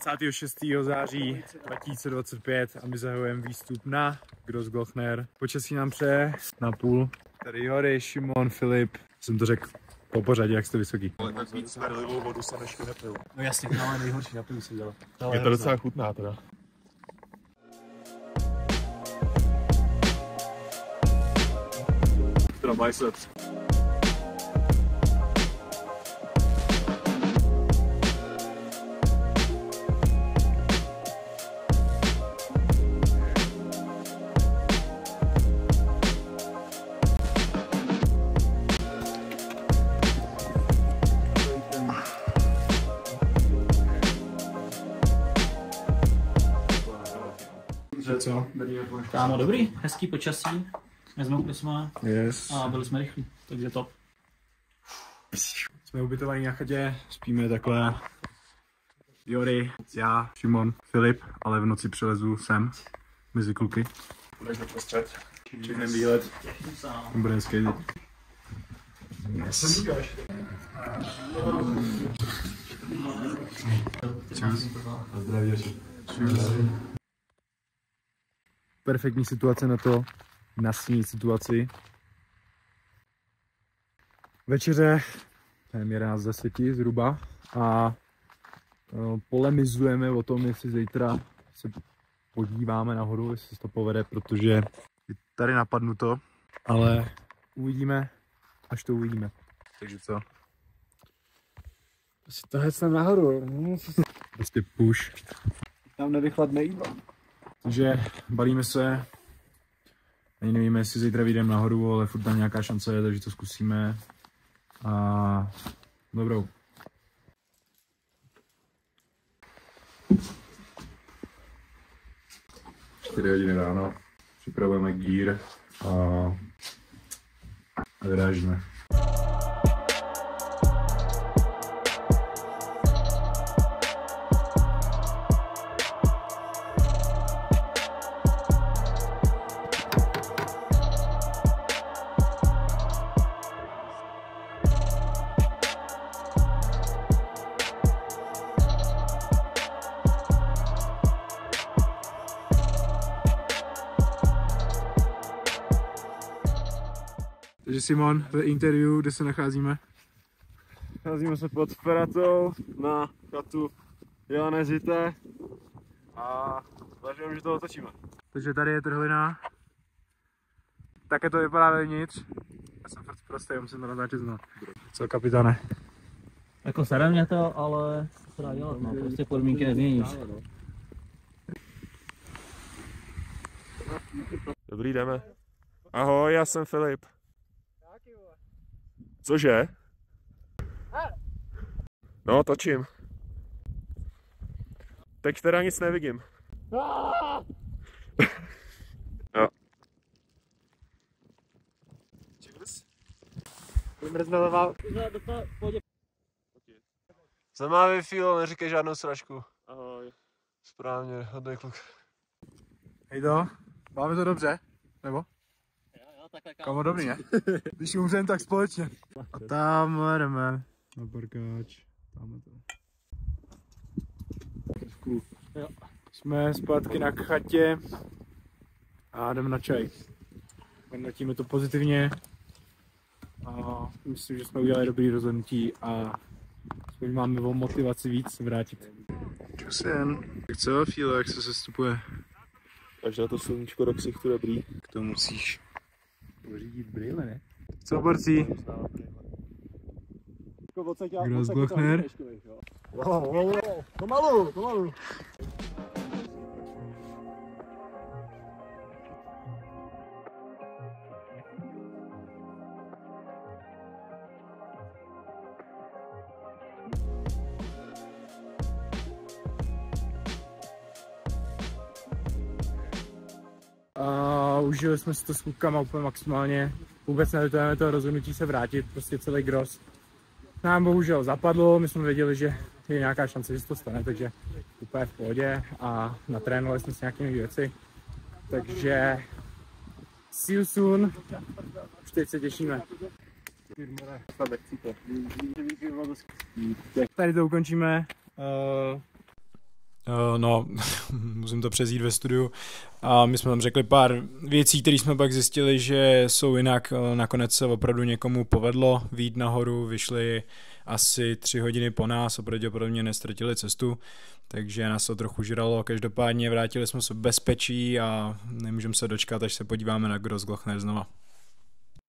26. září 2025 a my zahajujeme výstup na Grossglockner. Počasí nám přeje na půl. Tady Jory, Šimon, Filip. Jsem to řekl po pořadě, jak jste vysoký. Ale tak víc smerlivou vodu jsem ještě nepil. No jasně, ale nejhorší, napiju se dělat. Je to docela chutná teda. Teda biceps. Co? Kámo, dobrý, hezký počasí, nezmoukli jsme Yes. a byli jsme rychlí, takže top. Jsme ubytovaní na chatě, spíme takhle. Jory, já, Šimon, Filip, ale v noci přilezu sem mezi kluky. Budeš doprostřed. Čekneme výlet. Bude hezký. Yes. Čus. A zdraví. Perfektní situace na to, nastínit situaci. Večeře, nevím, 11:10 zhruba, a polemizujeme o tom, jestli zítra se podíváme nahoru, jestli se to povede, protože je tady napadnuto, ale uvidíme, až to uvidíme. Takže co? Asi to hecnem nahoru. Prostě push. Tam nevychladne jídlo. Takže balíme se. Ani nevíme, jestli zítra vyjdeme nahoru, ale furt tam nějaká šance je, takže to zkusíme. A dobrou. Čtyři hodiny ráno. Připravujeme gear a vyrážíme. Takže Simon, to je interview, kde se nacházíme? Nacházíme se pod Feratou na chatu Jelenezité a zvažujeme, že to otočíme. Takže tady je trhlina. Také to vypadá vevnitř. Já jsem furt prostý, musím to natáčet znovu. Co, kapitáne? Jako sere mě to, ale co se dá dělat, no, prostě podmínky nezměníš. Dobrý, jdeme. Ahoj, já jsem Filip. Cože? No, točím. Teď teda nic nevidím. Jo. Jsem má Wi-Fi, ale neříkej žádnou sračku. Ahoj. Správně, hodnej kluk. Hej to, máme to dobře? Nebo? Kamo, dobrý, ne? Když umřeme, tak společně. A tam jdeme na parkáč. Tamhle to. Jo. Jsme zpátky na chatě a jdeme na čaj. Hodnotíme to pozitivně a myslím, že jsme udělali dobrý rozhodnutí a aspoň máme o motivaci víc se vrátit. Čusien. Tak co, Fílo, jak se sestupuje? Až na to sluníčko do ksichtu dobrý. K tomu musíš pořídit brýle, ne? Co, borci? Grossglockner. Pomalu. A užili jsme si to s klukama úplně maximálně. Vůbec nelitujeme toho rozhodnutí se vrátit, prostě celý Gross. Nám bohužel zapadlo, my jsme věděli, že je nějaká šance, že se to stane, takže úplně v pohodě a natrénovali jsme si nějaké věci. Takže see you soon, už teď se těšíme. Tady to ukončíme. No, musím to přezít ve studiu. A my jsme tam řekli pár věcí, které jsme pak zjistili, že jsou jinak. Nakonec se opravdu někomu povedlo vyjít nahoru, vyšli asi 3 hodiny po nás a pravděpodobně nestratili cestu, takže nás to trochu žralo. Každopádně vrátili jsme se v bezpečí a nemůžeme se dočkat, až se podíváme na Grossglockner znova.